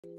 Good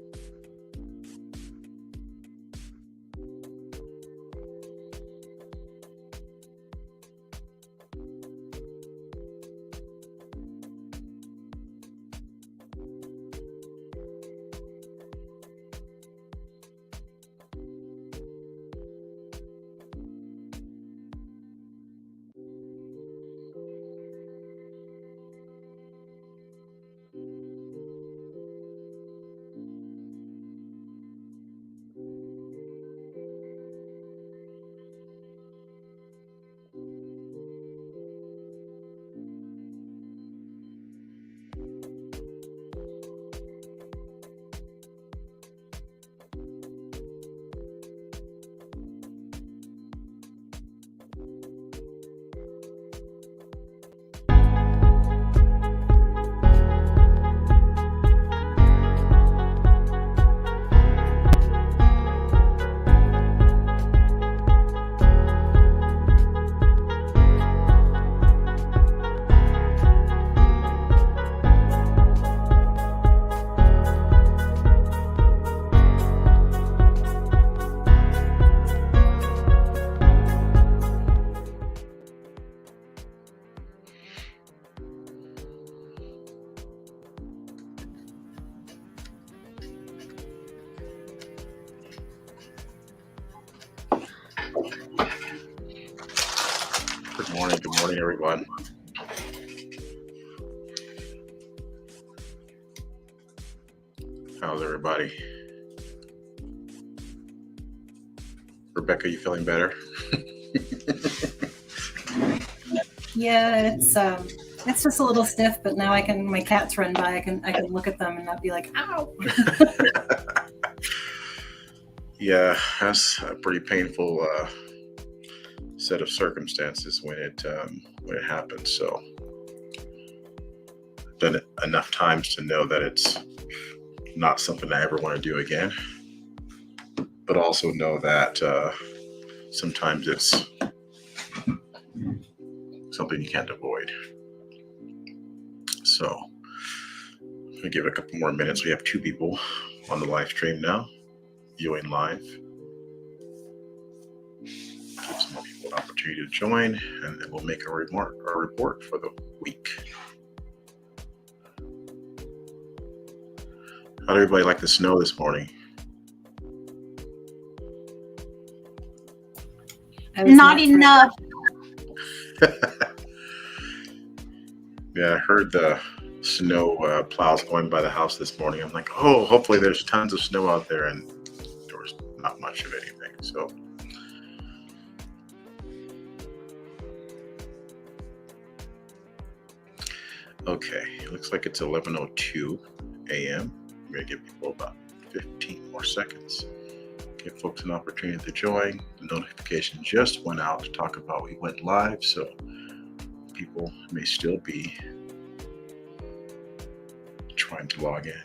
morning, everyone. How's everybody? Rebecca, you feeling better? Yeah, it's just a little stiff, but now my cats run by, I can look at them and not be like, ow. Yeah, that's a pretty painful set of circumstances when it happens. So I've done it enough times to know that it's not something I ever want to do again, but also know that sometimes it's something you can't avoid. So I'm going to give it a couple more minutes. We have 2 people on the live stream now, viewing live. Give some more people an opportunity to join, and then we'll make a report for the week. How did everybody like the snow this morning? Not enough. Yeah, I heard the snow plows going by the house this morning. I'm like, oh, hopefully there's tons of snow out there, and there was not much of anything. So okay, looks like it's 11:02 a.m. I'm going to give people about 15 more seconds. Give folks an opportunity to join. The notification just went out to talk about we went live, so people may still be trying to log in.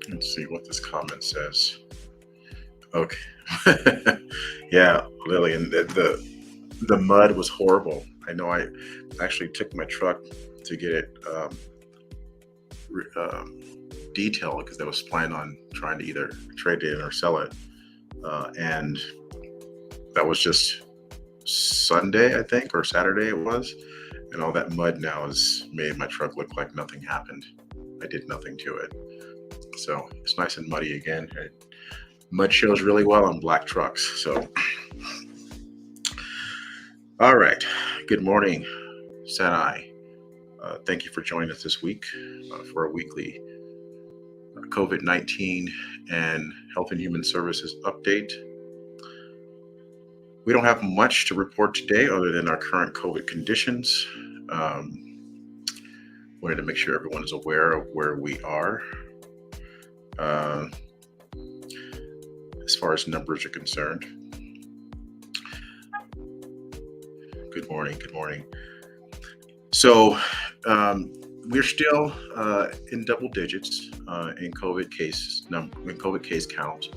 Let's see what this comment says. Okay. Yeah, Lillian, the mud was horrible. I know I actually took my truck to get it detailed because I was planning on trying to either trade it in or sell it. And that was just Sunday, I think, or Saturday it was. And all that mud now has made my truck look like nothing happened. I did nothing to it. So it's nice and muddy again. Mud shows really well on black trucks. So, all right. Good morning, Sanai. Thank you for joining us this week for a weekly COVID-19 and Health and Human Services update. We don't have much to report today other than our current COVID conditions. Wanted to make sure everyone is aware of where we are as far as numbers are concerned. Good morning. So we're still in double digits in COVID case count.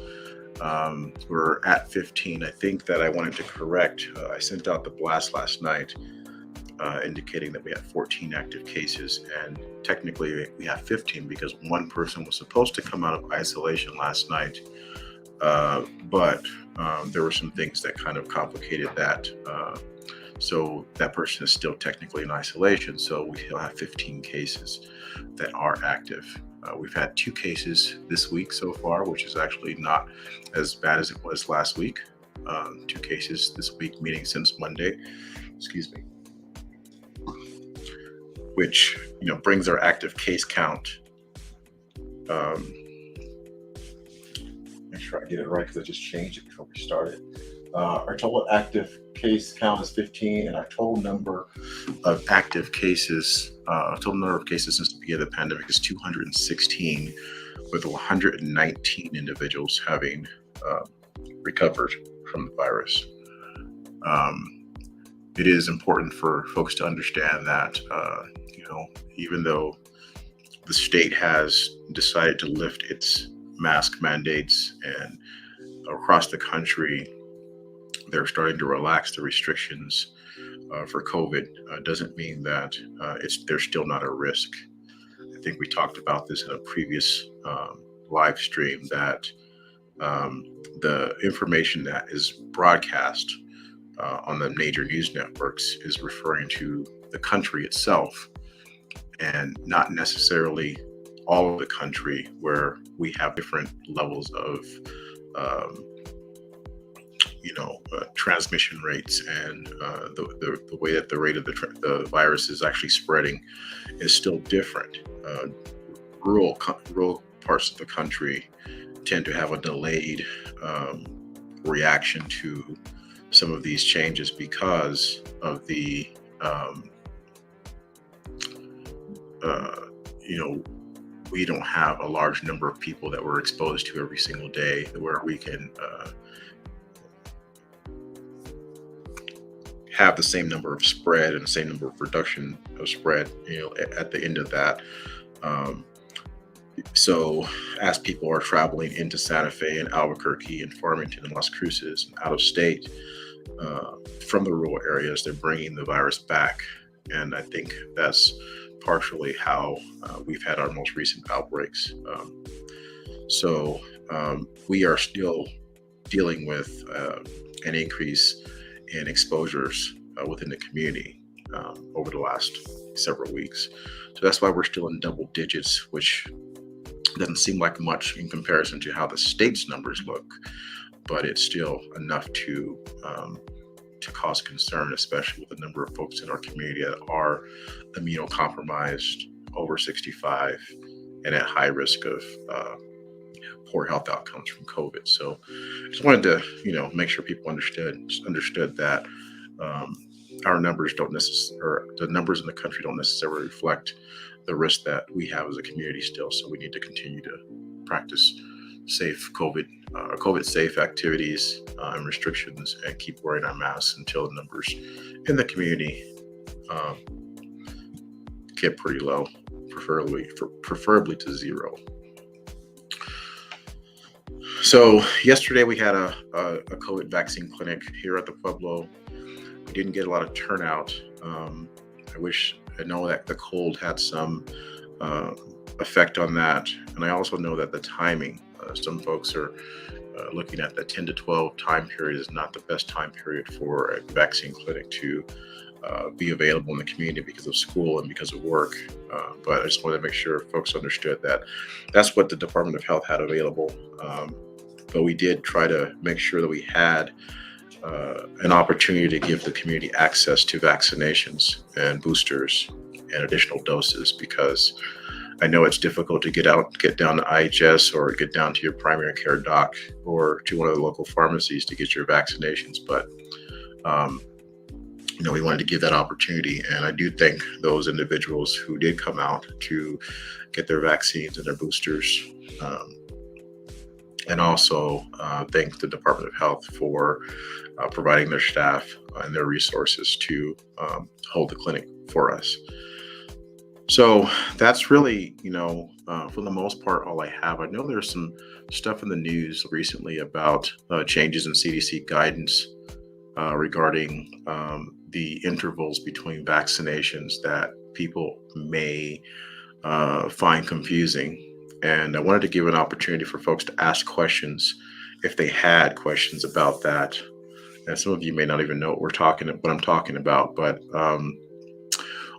We're at 15. I think that I wanted to correct. I sent out the blast last night indicating that we have 14 active cases, and technically we have 15 because one person was supposed to come out of isolation last night, but there were some things that kind of complicated that. So that person is still technically in isolation. So we still have 15 cases that are active. We've had 2 cases this week so far, which is actually not as bad as it was last week. 2 cases this week, meaning since Monday. Excuse me. Which brings our active case count. Make sure I get it right because I just changed it before we started. Our total active case count is 15, and our total number of active cases, total number of cases since the beginning of the pandemic is 216, with 119 individuals having recovered from the virus. It is important for folks to understand that, even though the state has decided to lift its mask mandates and across the country, they're starting to relax the restrictions for COVID, doesn't mean that there's still not a risk. I think we talked about this in a previous live stream that the information that is broadcast on the major news networks is referring to the country itself and not necessarily all of the country, where we have different levels of transmission rates, and the way that the rate of the virus is actually spreading is still different. Rural parts of the country tend to have a delayed reaction to some of these changes because of the we don't have a large number of people that we're exposed to every single day where we can have the same number of spread and the same number of reduction of spread, at the end of that. So as people are traveling into Santa Fe and Albuquerque and Farmington and Las Cruces and out of state from the rural areas, they're bringing the virus back. And I think that's partially how we've had our most recent outbreaks. So we are still dealing with an increase in exposures within the community over the last several weeks. So that's why we're still in double digits, which doesn't seem like much in comparison to how the state's numbers look, but it's still enough to cause concern, especially with the number of folks in our community that are immunocompromised, over 65, and at high risk of poor health outcomes from COVID. So I just wanted to, make sure people understood that our numbers the numbers in the country don't necessarily reflect the risk that we have as a community still. So we need to continue to practice safe COVID safe activities and restrictions, and keep wearing our masks until the numbers in the community get pretty low, preferably to zero. So yesterday we had a COVID vaccine clinic here at the Pueblo. We didn't get a lot of turnout. I know that the cold had some effect on that. And I also know that the timing, some folks are looking at the 10 to 12 time period is not the best time period for a vaccine clinic to be available in the community because of school and because of work. But I just wanted to make sure folks understood that that's what the Department of Health had available. But we did try to make sure that we had an opportunity to give the community access to vaccinations and boosters and additional doses, because I know it's difficult to get down to IHS or get down to your primary care doc or to one of the local pharmacies to get your vaccinations. But, we wanted to give that opportunity. And I do thank those individuals who did come out to get their vaccines and their boosters. And also thank the Department of Health for providing their staff and their resources to hold the clinic for us. So that's really, for the most part, all I have. I know there's some stuff in the news recently about changes in CDC guidance regarding the intervals between vaccinations that people may find confusing. And I wanted to give an opportunity for folks to ask questions if they had questions about that. And some of you may not even know what I'm talking about, but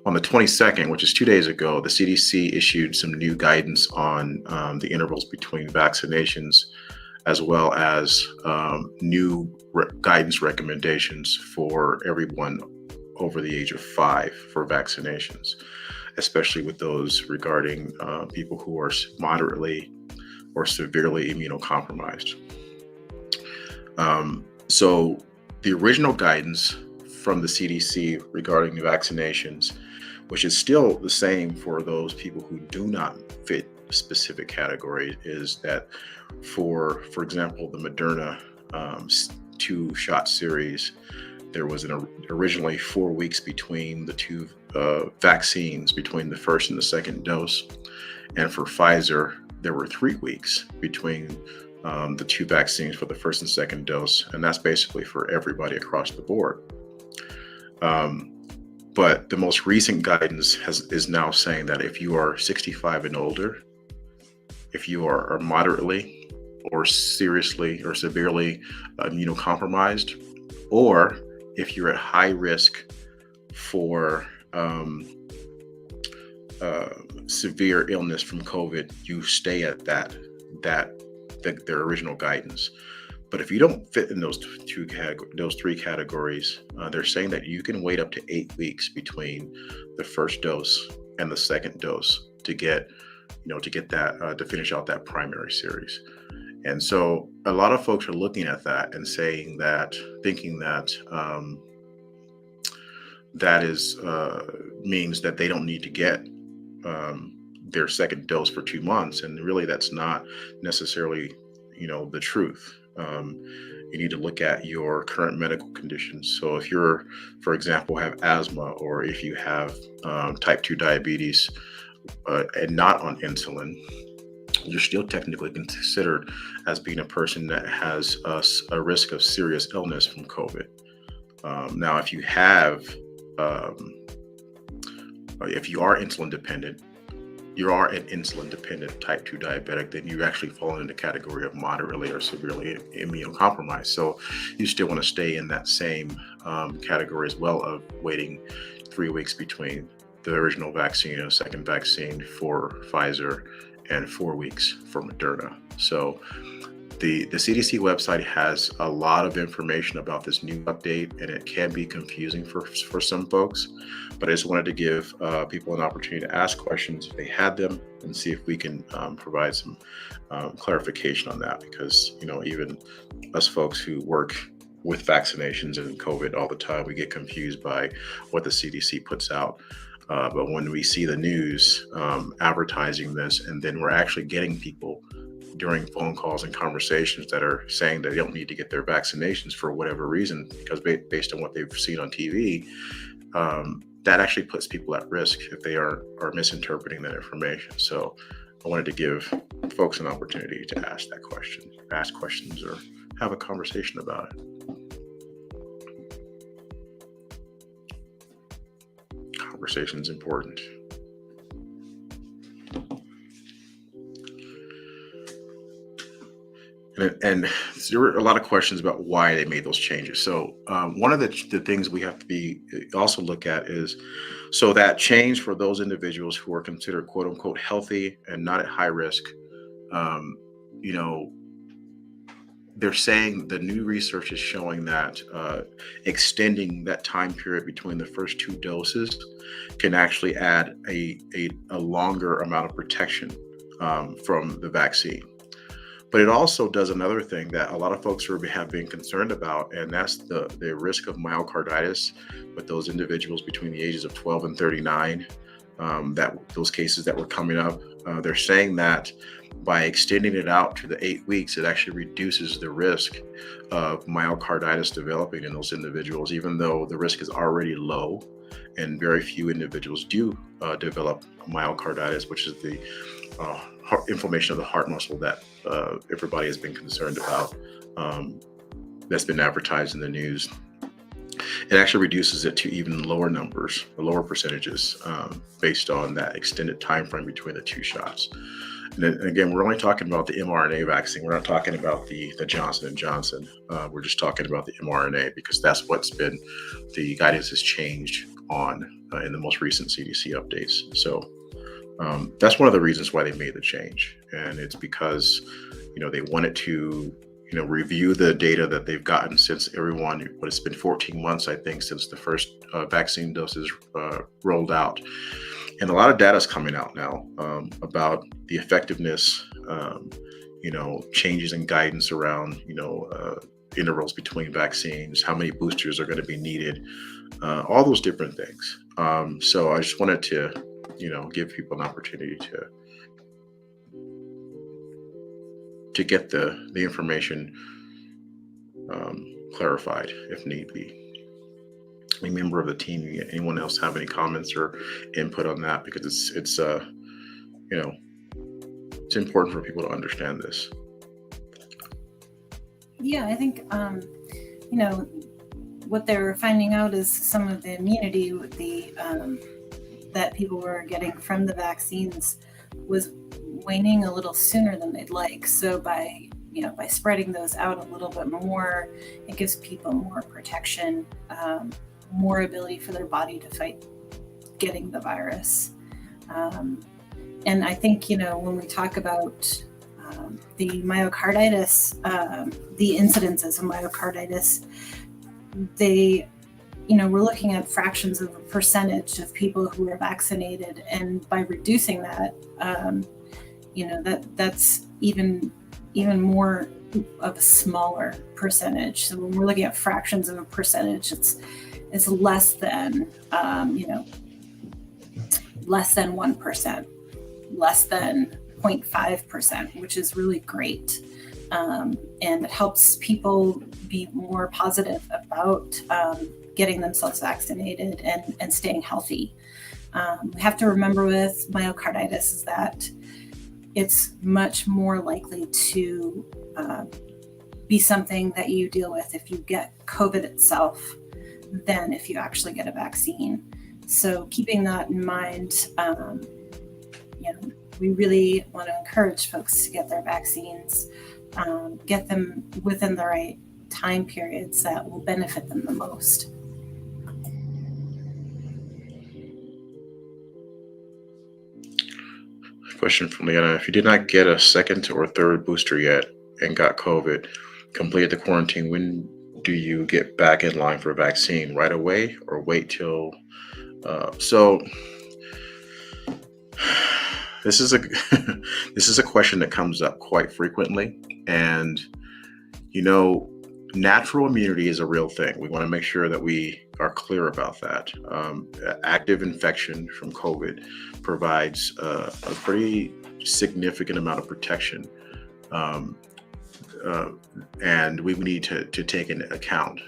on the 22nd, which is 2 days ago, the CDC issued some new guidance on the intervals between vaccinations, as well as new guidance recommendations for everyone over the age of 5 for vaccinations, especially with those regarding people who are moderately or severely immunocompromised. So the original guidance from the CDC regarding vaccinations, which is still the same for those people who do not fit specific categories, is that for example, the Moderna 2-shot series, there was originally 4 weeks between the two vaccines, between the first and the second dose. And for Pfizer, there were 3 weeks between the two vaccines for the first and second dose. And that's basically for everybody across the board. But the most recent guidance is now saying that if you are 65 and older, if you are moderately or seriously or severely immunocompromised, or if you're at high risk for severe illness from COVID, you stay at their original guidance. But if you don't fit in those three categories, they're saying that you can wait up to 8 weeks between the first dose and the second dose to get that to finish out that primary series. And so a lot of folks are looking at that and thinking that that is means that they don't need to get their second dose for 2 months, and really that's not necessarily the truth. You need to look at your current medical conditions. So if you're, for example, have asthma, or if you have type 2 diabetes and not on insulin, you're still technically considered as being a person that has a risk of serious illness from COVID. Now, if you are insulin dependent, you are an insulin dependent type 2 diabetic, then you actually fall in the category of moderately or severely immunocompromised. So you still want to stay in that same category as well, of waiting 3 weeks between the original vaccine and a second vaccine for Pfizer, and 4 weeks for Moderna. So the CDC website has a lot of information about this new update, and it can be confusing for some folks. But I just wanted to give people an opportunity to ask questions if they had them, and see if we can provide some clarification on that, because even us folks who work with vaccinations and COVID all the time, we get confused by what the CDC puts out. But when we see the news advertising this, and then we're actually getting people during phone calls and conversations that are saying they don't need to get their vaccinations for whatever reason, because based on what they've seen on TV, that actually puts people at risk if they are misinterpreting that information. So I wanted to give folks an opportunity to ask questions, or have a conversation about it. Conversation is important. And there were a lot of questions about why they made those changes. So one of the things we have to also look at is, so that change for those individuals who are considered quote unquote healthy and not at high risk, they're saying the new research is showing that extending that time period between the first 2 doses can actually add a longer amount of protection from the vaccine. But it also does another thing that a lot of folks have been concerned about, and that's the risk of myocarditis with those individuals between the ages of 12 and 39, those cases that were coming up. They're saying that by extending it out to the 8 weeks, it actually reduces the risk of myocarditis developing in those individuals, even though the risk is already low, and very few individuals do develop myocarditis, which is the inflammation of the heart muscle that everybody has been concerned about, that's been advertised in the news. it actually reduces it to even lower numbers, or lower percentages, based on that extended time frame between the two shots. And then, again, we're only talking about the mRNA vaccine. We're not talking about the Johnson and Johnson. We're just talking about the mRNA because that's what's been the guidance has changed on in the most recent CDC updates. So that's one of the reasons why they made the change, and it's because they wanted to review the data that they've gotten since everyone. What it's been 14 months, I think, since the first vaccine doses rolled out. And a lot of data is coming out now about the effectiveness, changes in guidance around, intervals between vaccines, how many boosters are going to be needed, all those different things. So I just wanted to, give people an opportunity to get the information clarified if need be. Any member of the team, anyone else have any comments or input on that? Because it's important for people to understand this. Yeah, I think what they're finding out is some of the immunity with that people were getting from the vaccines was waning a little sooner than they'd like. So by spreading those out a little bit more, it gives people more protection, more ability for their body to fight getting the virus. And I think, when we talk about the myocarditis, the incidences of myocarditis, we're looking at fractions of a percentage of people who are vaccinated. And by reducing that, that's even more of a smaller percentage. So when we're looking at fractions of a percentage, it's less than, less than 1%, less than 0.5%, which is really great. And it helps people be more positive about getting themselves vaccinated and staying healthy. We have to remember with myocarditis is that it's much more likely to be something that you deal with if you get COVID itself than if you actually get a vaccine. So keeping that in mind, we really want to encourage folks to get their vaccines, get them within the right time periods that will benefit them the most. Question from Leanna: if you did not get a second or third booster yet and got COVID, completed the quarantine, when do you get back in line for a vaccine? Right away or wait till? So this is a question that comes up quite frequently, and natural immunity is a real thing. We want to make sure that we are clear about that. Active infection from COVID provides a pretty significant amount of protection, and we need to take into account.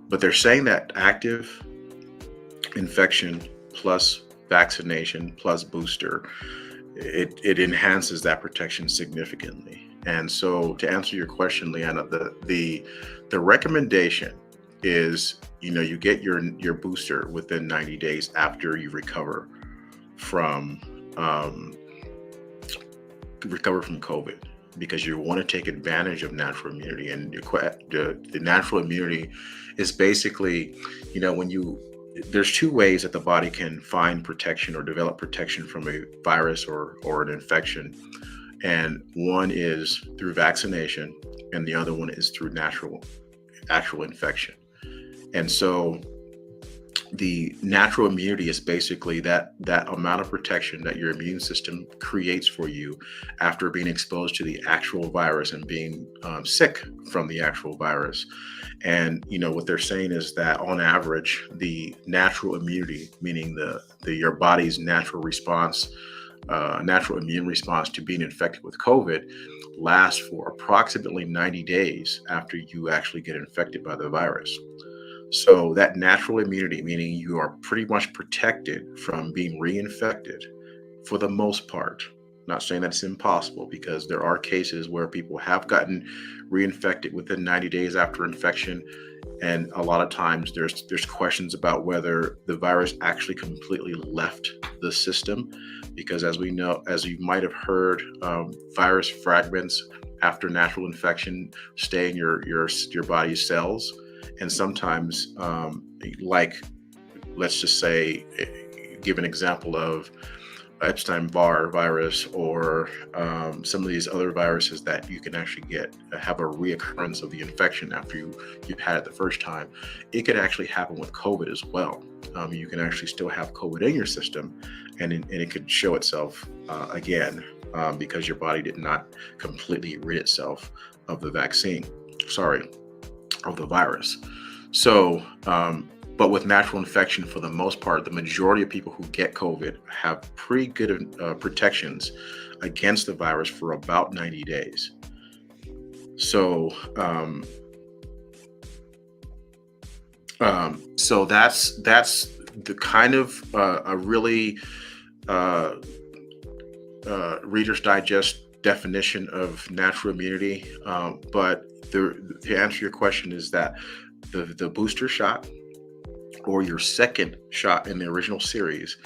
But they're saying that active infection plus vaccination plus booster, it enhances that protection significantly. And so, to answer your question, Leanna, the recommendation is, you get your booster within 90 days after you recover from COVID, because you want to take advantage of natural immunity. And the natural immunity is basically, there's two ways that the body can find protection or develop protection from a virus or an infection. And one is through vaccination, and the other one is through actual infection. And so the natural immunity is basically that amount of protection that your immune system creates for you after being exposed to the actual virus and being sick from the actual virus. And what they're saying is that on average, the natural immunity, meaning your body's natural immune response to being infected with COVID, lasts for approximately 90 days after you actually get infected by the virus. So that natural immunity, meaning you are pretty much protected from being reinfected for the most part. Not saying that it's impossible, because there are cases where people have gotten reinfected within 90 days after infection, And a lot of times there's questions about whether the virus actually completely left the system, because as we know, as you might have heard, virus fragments after natural infection stay in your body's cells, and sometimes, like, let's just say, give an example of Epstein-Barr virus, or some of these other viruses that you can actually have a reoccurrence of the infection after you've had it the first time. It could actually happen with COVID as well. You can actually still have COVID in your system, and it could show itself again, because your body did not completely rid itself of the virus. So, but with natural infection, for the most part, the majority of people who get COVID have pretty good protections against the virus for about 90 days. So, so that's the kind of a really Reader's Digest definition of natural immunity. But to answer your question is that the booster shot, or your second shot in the original series,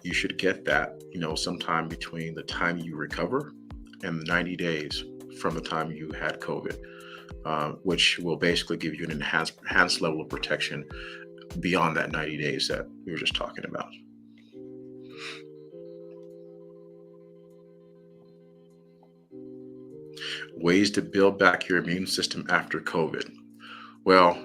you should get that, sometime between the time you recover and the 90 days from the time you had COVID, which will basically give you an enhanced level of protection beyond that 90 days that we were just talking about. Ways to build back your immune system after COVID. Well,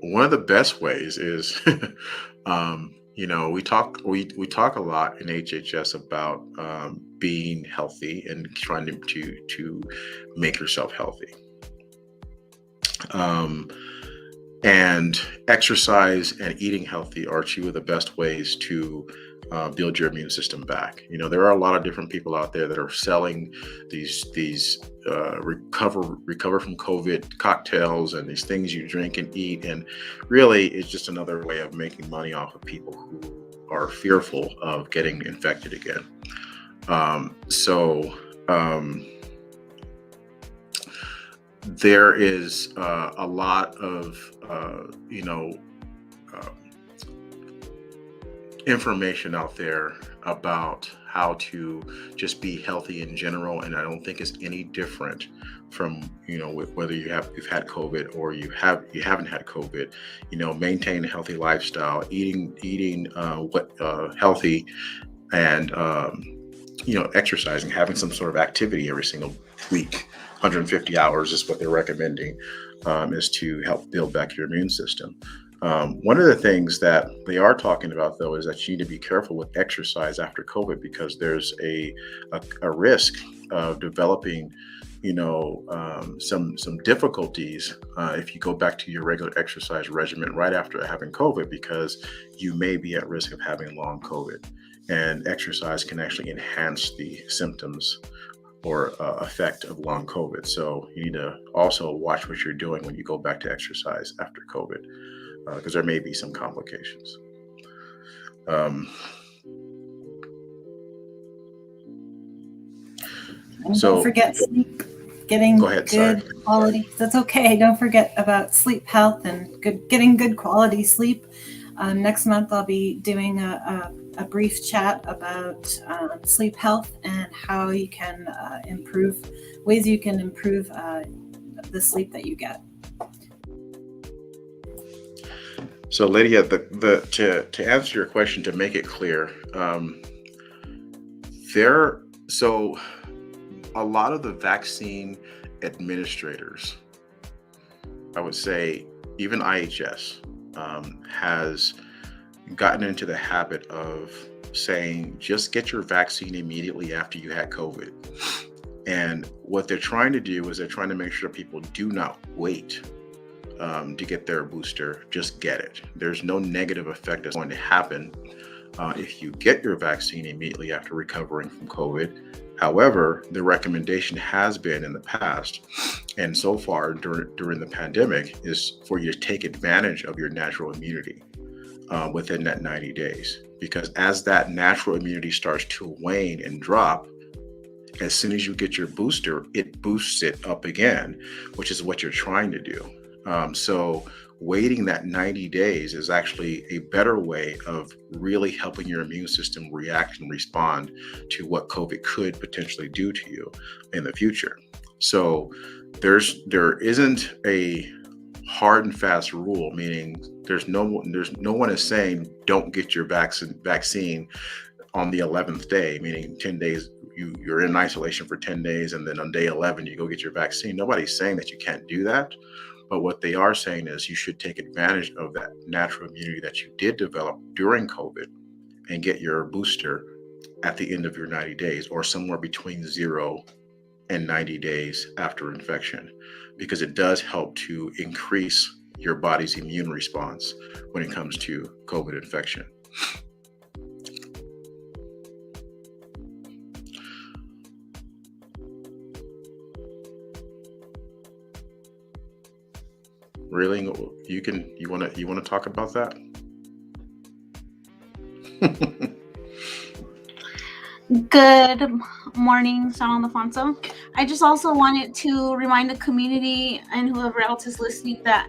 one of the best ways is, we talk a lot in HHS about being healthy and trying to make yourself healthy. And exercise and eating healthy are two of the best ways to build your immune system back. There are a lot of different people out there that are selling these recover from COVID cocktails and these things you drink and eat, and really it's just another way of making money off of people who are fearful of getting infected again. There is a lot of information out there about how to just be healthy in general, and I don't think it's any different from whether you've had COVID or you haven't had COVID. Maintain a healthy lifestyle, eating healthy, and exercising, having some sort of activity every single week. 150 hours is what they're recommending, is to help build back your immune system. One of the things that they are talking about, though, is that you need to be careful with exercise after COVID, because there's a risk of developing, some difficulties if you go back to your regular exercise regimen right after having COVID, because you may be at risk of having long COVID, and exercise can actually enhance the symptoms or effect of long COVID. So you need to also watch what you're doing when you go back to exercise after COVID, because there may be some complications. And don't forget sleep. Getting good quality. That's okay. Don't forget about sleep health and getting good quality sleep. Next month, I'll be doing a brief chat about sleep health and how you can ways you can improve the sleep that you get. So, Lydia, to answer your question, to make it clear, a lot of the vaccine administrators, I would say even IHS, has gotten into the habit of saying, just get your vaccine immediately after you had COVID. And what they're trying to do is they're trying to make sure people do not wait to get their booster. Just get it. There's no negative effect that's going to happen if you get your vaccine immediately after recovering from COVID. However, the recommendation has been in the past, and so far during the pandemic, is for you to take advantage of your natural immunity within that 90 days. Because as that natural immunity starts to wane and drop, as soon as you get your booster, it boosts it up again, which is what you're trying to do. So waiting that 90 days is actually a better way of really helping your immune system react and respond to what COVID could potentially do to you in the future. So there isn't a hard and fast rule, meaning there's no one is saying don't get your vaccine on the 11th day, meaning 10 days you're in isolation for 10 days and then on day 11 you go get your vaccine. Nobody's saying that you can't do that. But what they are saying is you should take advantage of that natural immunity that you did develop during COVID and get your booster at the end of your 90 days or somewhere between 0 and 90 days after infection, because it does help to increase your body's immune response when it comes to COVID infection. Really? You want to talk about that? Good morning, San Alfonso. I just also wanted to remind the community and whoever else is listening that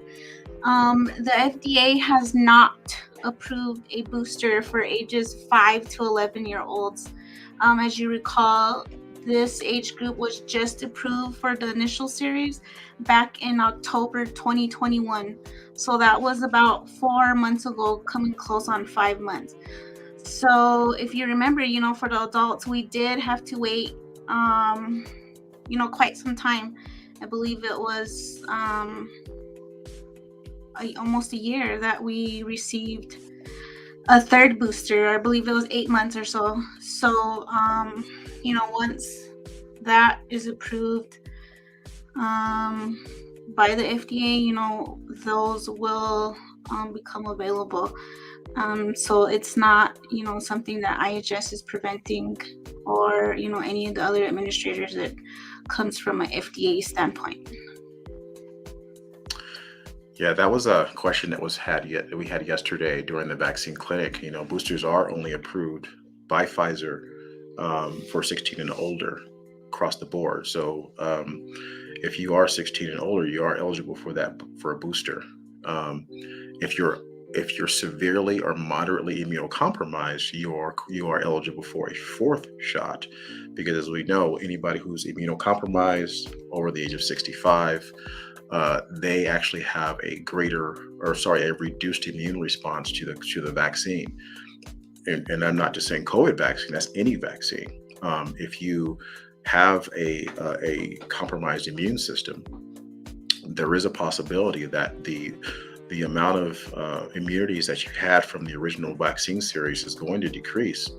the FDA has not approved a booster for ages 5 to 11-year-olds. As you recall, this age group was just approved for the initial series back in October 2021. So that was about 4 months ago, coming close on 5 months. So if you remember, for the adults, we did have to wait, quite some time. I believe it was almost a year that we received a third booster. I believe it was 8 months or so. So, once that is approved by the FDA, those will become available. So it's not, something that IHS is preventing or, any of the other administrators. That comes from an FDA standpoint. Yeah, that was a question that we had yesterday during the vaccine clinic. Boosters are only approved by Pfizer for 16 and older across the board. So if you are 16 and older, you are eligible for a booster. If you're severely or moderately immunocompromised, you are eligible for a fourth shot, because as we know, anybody who's immunocompromised over the age of 65, they actually have a reduced immune response to the vaccine. And I'm not just saying COVID vaccine; that's any vaccine. If you have a compromised immune system, there is a possibility that the amount of immunities that you had from the original vaccine series is going to decrease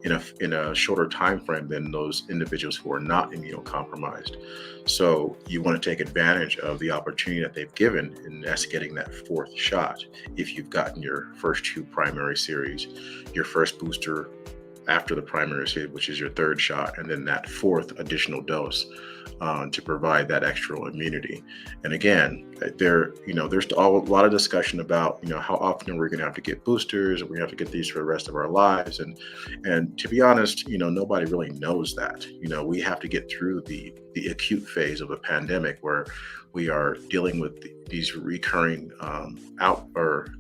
in a shorter time frame than those individuals who are not immunocompromised. So you want to take advantage of the opportunity that they've given, and that's getting that fourth shot. If you've gotten your first 2 primary series, your first booster after the primary series, which is your third shot, and then that fourth additional dose to provide that extra immunity. And again, there's a lot of discussion about how often we're going to have to get boosters, and we have to get these for the rest of our lives. And to be honest, nobody really knows that. We have to get through the acute phase of the pandemic, where we are dealing with these recurring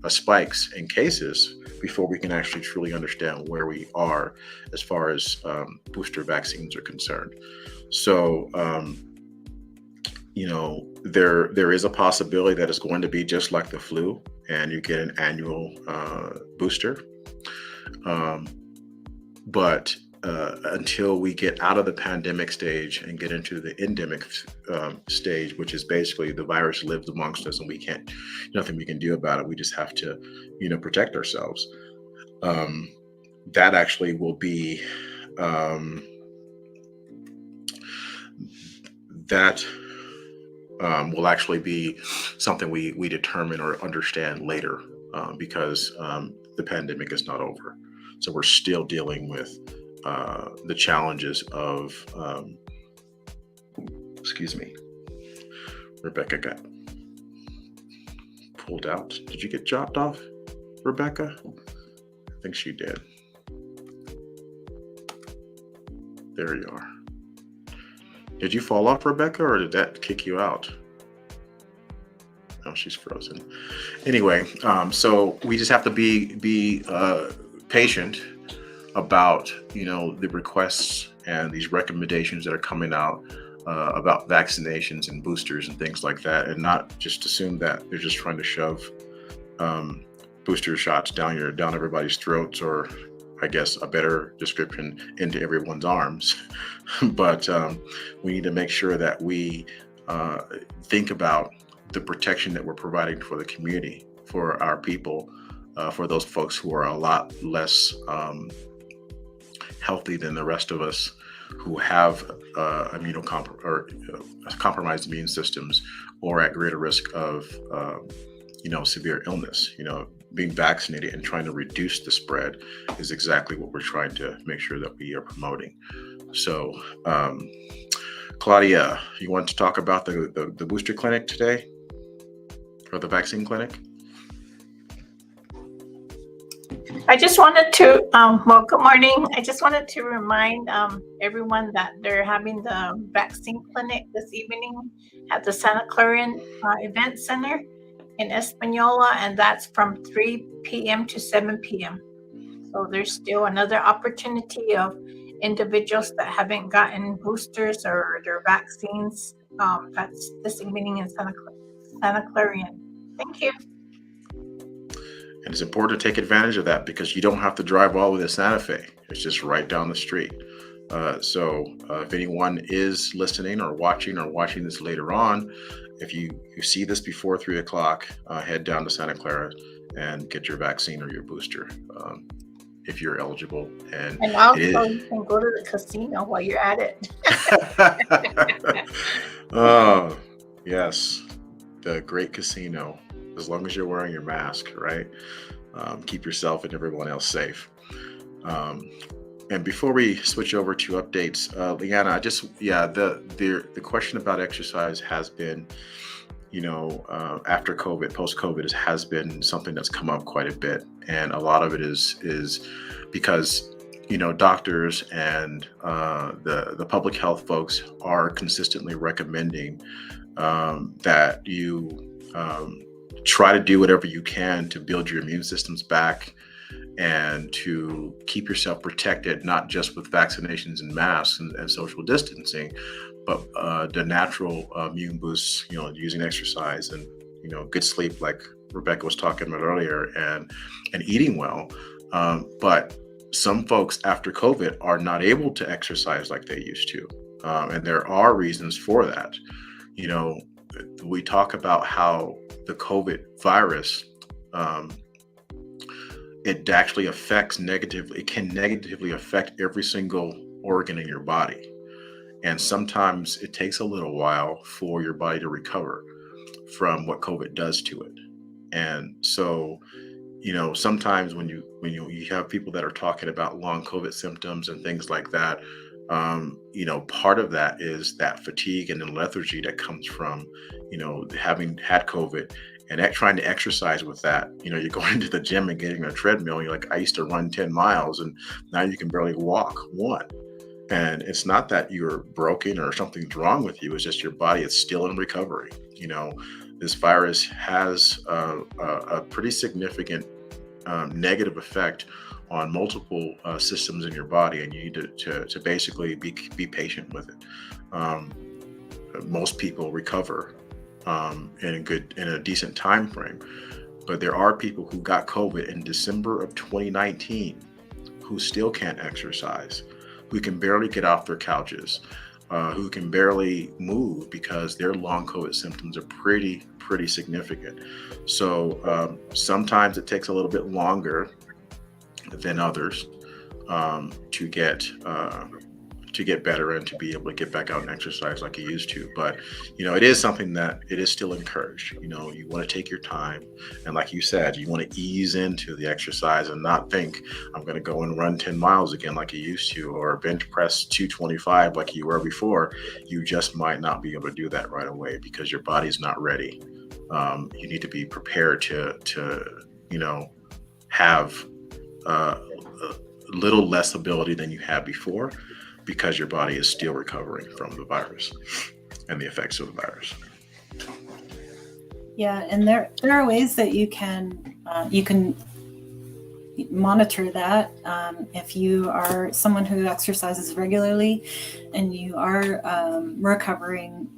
spikes in cases before we can actually truly understand where we are as far as booster vaccines are concerned. So, there is a possibility that it's going to be just like the flu, and you get an annual booster. But until we get out of the pandemic stage and get into the endemic stage, which is basically the virus lives amongst us and nothing we can do about it. We just have to, protect ourselves. That actually will be will actually be something we determine or understand later, because the pandemic is not over. So we're still dealing with the challenges of, Rebecca got pulled out. Did you get dropped off, Rebecca? I think she did. There you are. Did you fall off, Rebecca, or did that kick you out? No, she's frozen. Anyway, so we just have to be patient about the requests and these recommendations that are coming out about vaccinations and boosters and things like that, and not just assume that they're just trying to shove booster shots down everybody's throats, or I guess a better description, into everyone's arms. But we need to make sure that we think about the protection that we're providing for the community, for our people, for those folks who are a lot less healthy than the rest of us, who have compromised immune systems, or at greater risk of severe illness. Being vaccinated and trying to reduce the spread is exactly what we're trying to make sure that we are promoting. So, Claudia, you want to talk about the booster clinic today, or the vaccine clinic? I just wanted to, well, good morning. I just wanted to remind everyone that they're having the vaccine clinic this evening at the Santa Clara Event Center in Espanola, and that's from 3 p.m. to 7 p.m. So there's still another opportunity of individuals that haven't gotten boosters or their vaccines. That's this evening in Santa Clara. Thank you. And it's important to take advantage of that, because you don't have to drive all the way to Santa Fe. It's just right down the street. So if anyone is listening or watching this later on, if you see this before 3 o'clock, head down to Santa Clara and get your vaccine or your booster, if you're eligible. And also you can go to the casino while you're at it. Oh, yes. The great casino, as long as you're wearing your mask, right? Keep yourself and everyone else safe. And before we switch over to updates, Leanna, the question about exercise has been, after COVID, post-COVID, has been something that's come up quite a bit. And a lot of it is because, doctors and the public health folks are consistently recommending that you try to do whatever you can to build your immune systems back, and to keep yourself protected, not just with vaccinations and masks and social distancing, but the natural immune boosts, using exercise and, good sleep, like Rebecca was talking about earlier, and eating well. But some folks after COVID are not able to exercise like they used to. And there are reasons for that. We talk about how the COVID virus, it actually can negatively affect every single organ in your body. And sometimes it takes a little while for your body to recover from what COVID does to it. And so, sometimes when you have people that are talking about long COVID symptoms and things like that, part of that is that fatigue and the lethargy that comes from, having had COVID and trying to exercise with that. You're going to the gym and getting a treadmill. You're like, I used to run 10 miles and now you can barely walk one. And it's not that you're broken or something's wrong with you. It's just your body is still in recovery. This virus has a pretty significant negative effect on multiple systems in your body, and you need to basically be patient with it. Most people recover in a decent time frame, but there are people who got COVID in December of 2019 who still can't exercise, who can barely get off their couches, who can barely move because their long COVID symptoms are pretty significant. So sometimes it takes a little bit longer than others to get better and to be able to get back out and exercise like you used to. But it is something that it is still encouraged. You want to take your time, and like you said, you want to ease into the exercise and not think, I'm going to go and run 10 miles again like you used to, or bench press 225 like you were before. You just might not be able to do that right away because your body's not ready. You need to be prepared to have a little less ability than you had before, because your body is still recovering from the virus and the effects of the virus. Yeah, and there are ways that you can monitor that. If you are someone who exercises regularly and you are recovering,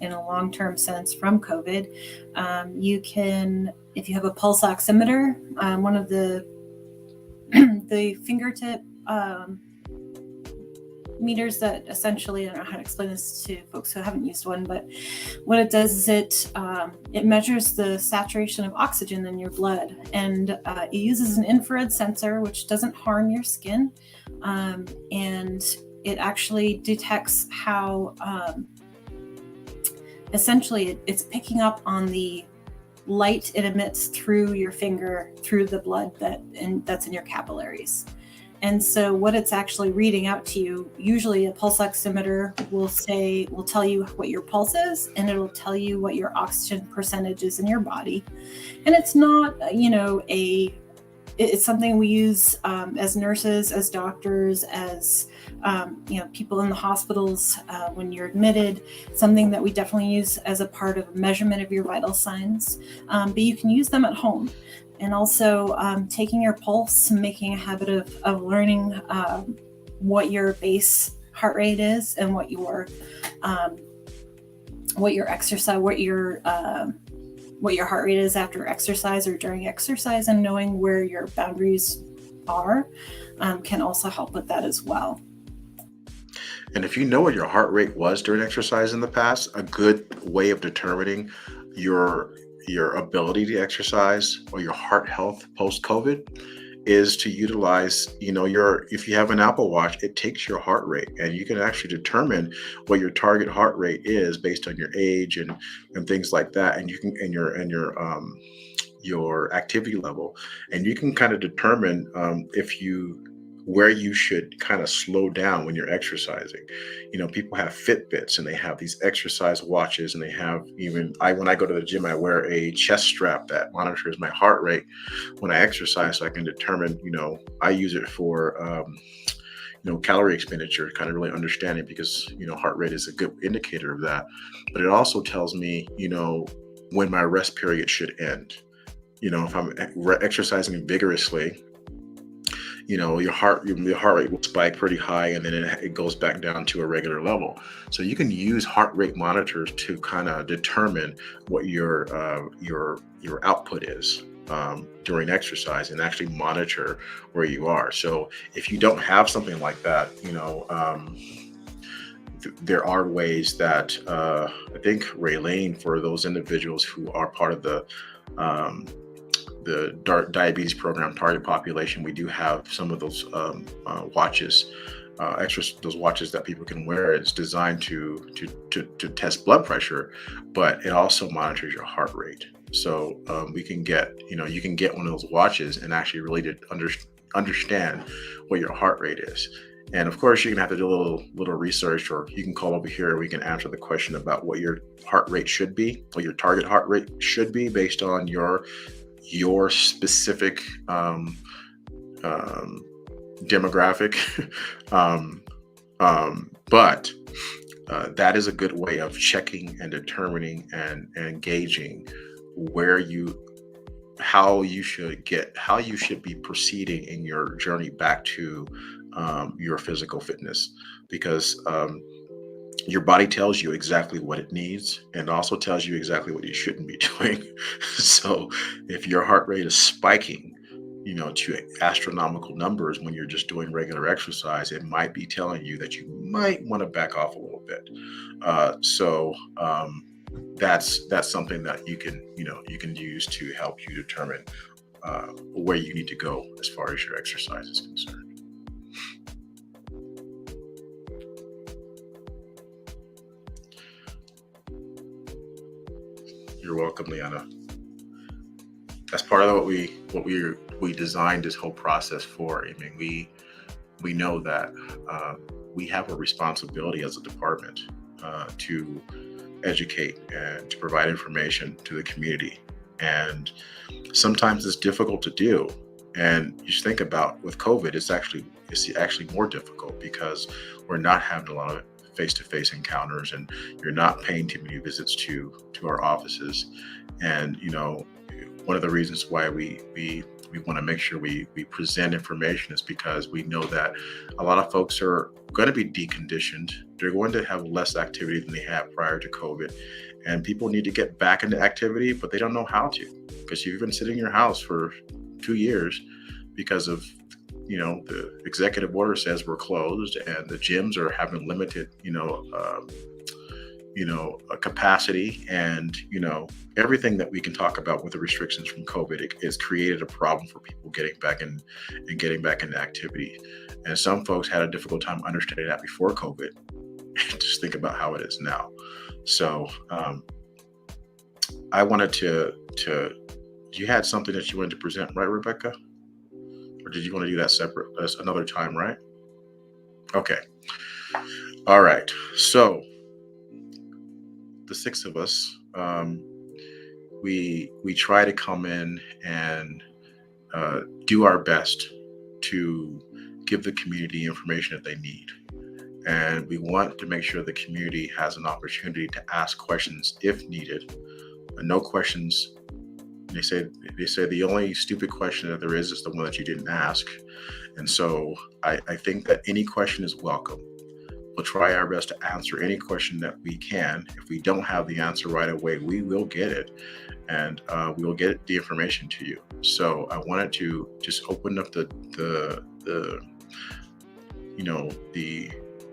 in a long-term sense from COVID, you can, if you have a pulse oximeter, one of the the fingertip meters that essentially, I don't know how to explain this to folks who haven't used one, but what it does is it measures the saturation of oxygen in your blood, and it uses an infrared sensor which doesn't harm your skin, and it actually detects how essentially it's picking up on the light it emits through your finger, through the blood that's in your capillaries. And so what it's actually reading out to you, usually a pulse oximeter will tell you what your pulse is, and it'll tell you what your oxygen percentage is in your body. And it's not, it's something we use as nurses, as doctors, as people in the hospitals when you're admitted. Something that we definitely use as a part of a measurement of your vital signs. But you can use them at home. And also taking your pulse and making a habit of learning what your base heart rate is and what your exercise, what your heart rate is after exercise or during exercise, and knowing where your boundaries are can also help with that as well. And if you know what your heart rate was during exercise in the past, a good way of determining your ability to exercise or your heart health post-COVID is to utilize, if you have an Apple Watch, it takes your heart rate, and you can actually determine what your target heart rate is based on your age and things like that. And you can, and your activity level, and you can kind of determine where you should kind of slow down when you're exercising. People have Fitbits and they have these exercise watches, and they have when I go to the gym, I wear a chest strap that monitors my heart rate when I exercise, so I can determine, I use it for, calorie expenditure, kind of really understanding, because, heart rate is a good indicator of that. But it also tells me, when my rest period should end. If I'm exercising vigorously, your heart rate will spike pretty high, and then it goes back down to a regular level. So you can use heart rate monitors to kind of determine what your output is during exercise, and actually monitor where you are. So if you don't have something like that, there are ways that I think Raylene, for those individuals who are part of the diabetes program target population, we do have some of those watches, those watches that people can wear. It's designed to test blood pressure, but it also monitors your heart rate. So we can get, you can get one of those watches and actually really understand what your heart rate is. And of course, you're gonna have to do a little research, or you can call over here and we can answer the question about what your heart rate should be, what your target heart rate should be based on your specific demographic. But that is a good way of checking and determining and gauging how you should be proceeding in your journey back to your physical fitness, because your body tells you exactly what it needs, and also tells you exactly what you shouldn't be doing. So if your heart rate is spiking, to astronomical numbers when you're just doing regular exercise, it might be telling you that you might want to back off a little bit. So that's something that you can use to help you determine where you need to go as far as your exercise is concerned. You're welcome, Liana. That's part of what we designed this whole process for. I mean, we know that we have a responsibility as a department to educate and to provide information to the community, and sometimes it's difficult to do. And you just think about, with COVID, it's actually more difficult, because we're not having a lot of face-to-face encounters, and you're not paying too many visits to our offices. And one of the reasons why we want to make sure we present information is because we know that a lot of folks are going to be deconditioned. They're going to have less activity than they had prior to COVID, and people need to get back into activity, but they don't know how to, because you've been sitting in your house for 2 years because of the executive order says we're closed, and the gyms are having limited capacity, and everything that we can talk about with the restrictions from COVID. It has created a problem for people getting back in and getting back into activity. And some folks had a difficult time understanding that before COVID. Just think about how it is now. So I wanted to you had something that you wanted to present, right, Rebecca? Or did you want to do that separate another time, right? Okay. All right. So the 6 of us, we try to come in and do our best to give the community information that they need. And we want to make sure the community has an opportunity to ask questions if needed. No questions. They say the only stupid question that there is the one that you didn't ask. And so I think that any question is welcome. We'll try our best to answer any question that we can. If we don't have the answer right away, we will get it, and we will get the information to you. So I wanted to just open up the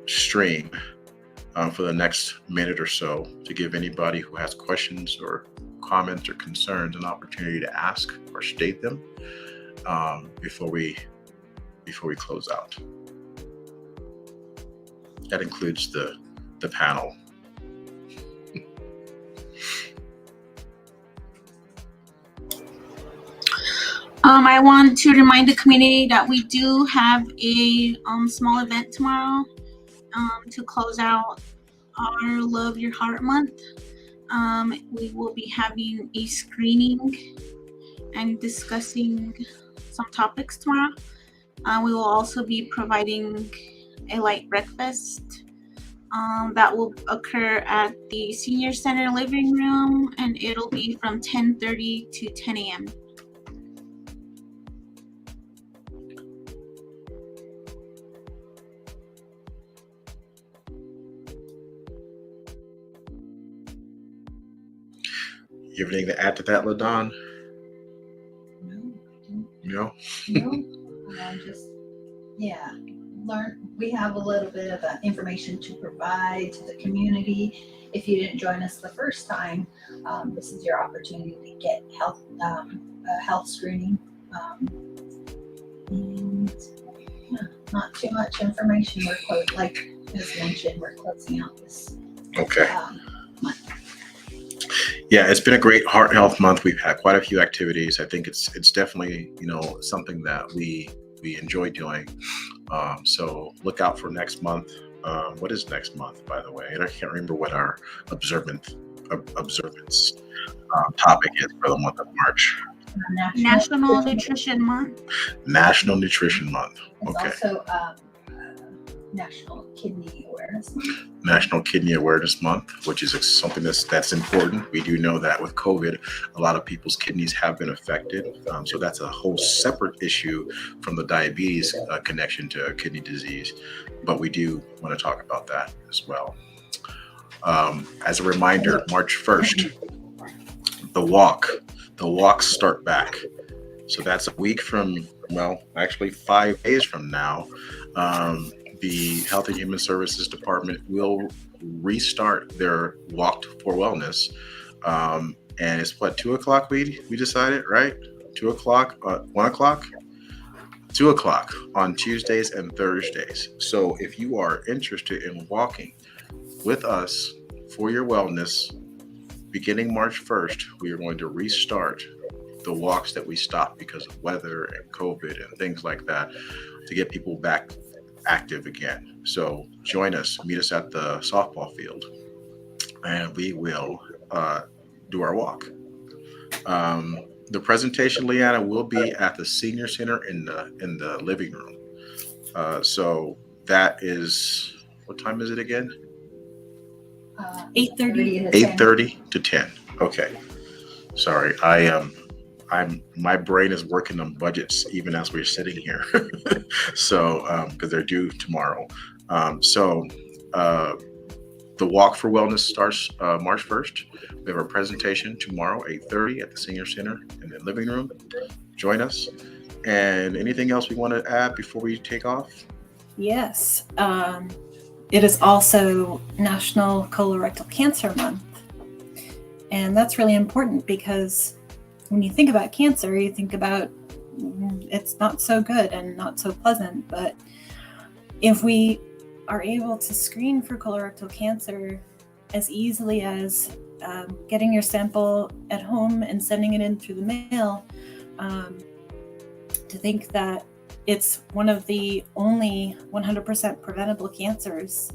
stream for the next minute or so to give anybody who has questions or comments or concerns an opportunity to ask or state them before we close out. That includes the panel. I want to remind the community that we do have a small event tomorrow to close out our Love Your Heart Month. We will be having a screening and discussing some topics tomorrow. We will also be providing a light breakfast that will occur at the Senior Center living room, and it'll be from 10:30 to 10 a.m. You have anything to add to that, LaDon? No. We have a little bit of information to provide to the community. If you didn't join us the first time, this is your opportunity to get a health screening. And not too much information. Like as mentioned, we're closing out this month. Yeah, it's been a great Heart Health Month. We've had quite a few activities. I think it's definitely something that we enjoy doing. So look out for next month. What is next month, by the way? And I can't remember what our observance topic is for the month of March. National Nutrition Month. National Nutrition Month. It's Okay. also National Kidney Awareness Month. National Kidney Awareness Month, which is something that's important. We do know that with COVID, a lot of people's kidneys have been affected. So that's a whole separate issue from the diabetes connection to kidney disease. But we do want to talk about that as well. As a reminder, March 1st, the walks start back. So that's a week from, actually 5 days from now. The Health and Human Services Department will restart their Walk for Wellness. And it's 2 o'clock we decided, right? 2 o'clock, 1 o'clock? 2 o'clock on Tuesdays and Thursdays. So if you are interested in walking with us for your wellness, beginning March 1st, we are going to restart the walks that we stopped because of weather and COVID and things like that to get people back active again. So join us, meet us at the softball field, and we will do our walk. The presentation, Leanna, will be at the Senior Center in the living room. So that is, what time is it again? 8:30. 8:30 to 10. Okay. Sorry, my brain is working on budgets even as we're sitting here. So because they're due tomorrow. So the Walk for Wellness starts March 1st. We have our presentation tomorrow, 8:30 at the Senior Center in the living room. Join us. And anything else we want to add before we take off? Yes. It is also National Colorectal Cancer Month. And that's really important because when you think about cancer, you think about it's not so good and not so pleasant. But if we are able to screen for colorectal cancer as easily as getting your sample at home and sending it in through the mail, to think that it's one of the only 100% preventable cancers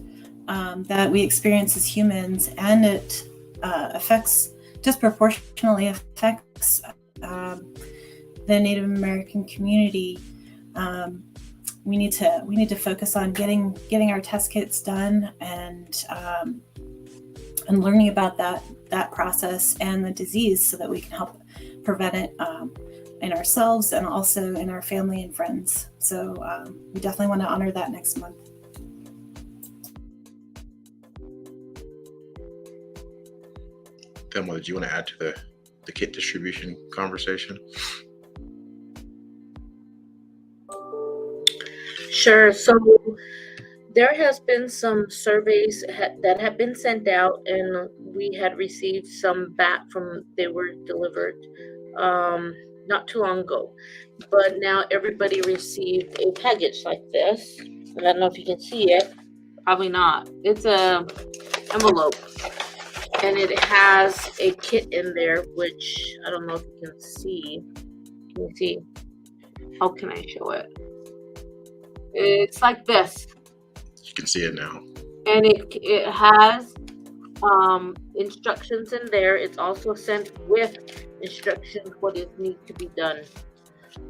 that we experience as humans, and it disproportionately affects the Native American community. We need to focus on getting our test kits done and learning about that process and the disease so that we can help prevent it in ourselves and also in our family and friends. So we definitely want to honor that next month. Thelma, did you want to add to the kit distribution conversation? Sure. So there has been some surveys that have been sent out, and we had received some back from they were delivered not too long ago. But now everybody received a package like this. I don't know if you can see it. Probably not. It's a envelope, and it has a kit in there, which I don't know if you can see. Can you see? How can I show it? It's like this. You can see it now. And it has instructions in there. It's also sent with instructions what is need to be done.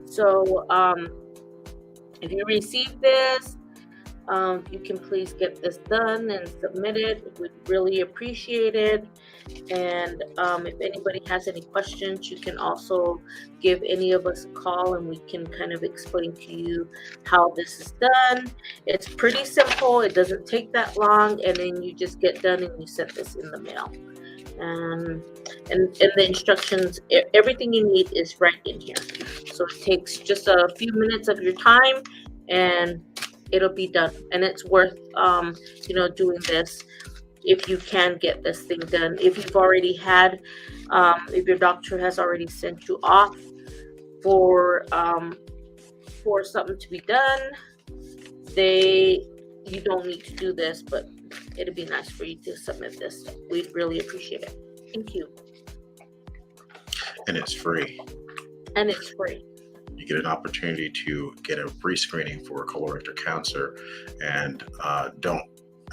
So if you receive this, you can please get this done and submit it. We'd really appreciate it. And if anybody has any questions, you can also give any of us a call and we can kind of explain to you how this is done. It's pretty simple. It doesn't take that long, and then you just get done and you send this in the mail. And the instructions, everything you need is right in here. So it takes just a few minutes of your time and it'll be done. And it's worth doing this if you can get this thing done. If you've already had, if your doctor has already sent you off for something to be done, you don't need to do this, but it'd be nice for you to submit this. We'd really appreciate it. Thank you. And it's free. You get an opportunity to get a free screening for colorectal cancer, and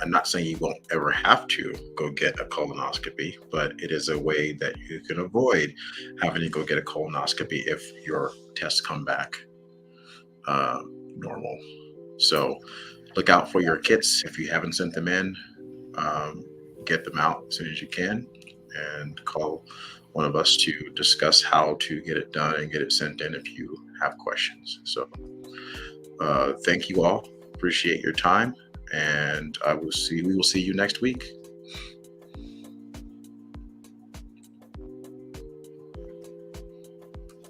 I'm not saying you won't ever have to go get a colonoscopy, but it is a way that you can avoid having to go get a colonoscopy if your tests come back normal. So look out for your kits. If you haven't sent them in, get them out as soon as you can and call one of us to discuss how to get it done and get it sent in if you have questions. So thank you all. Appreciate your time. And we will see you next week.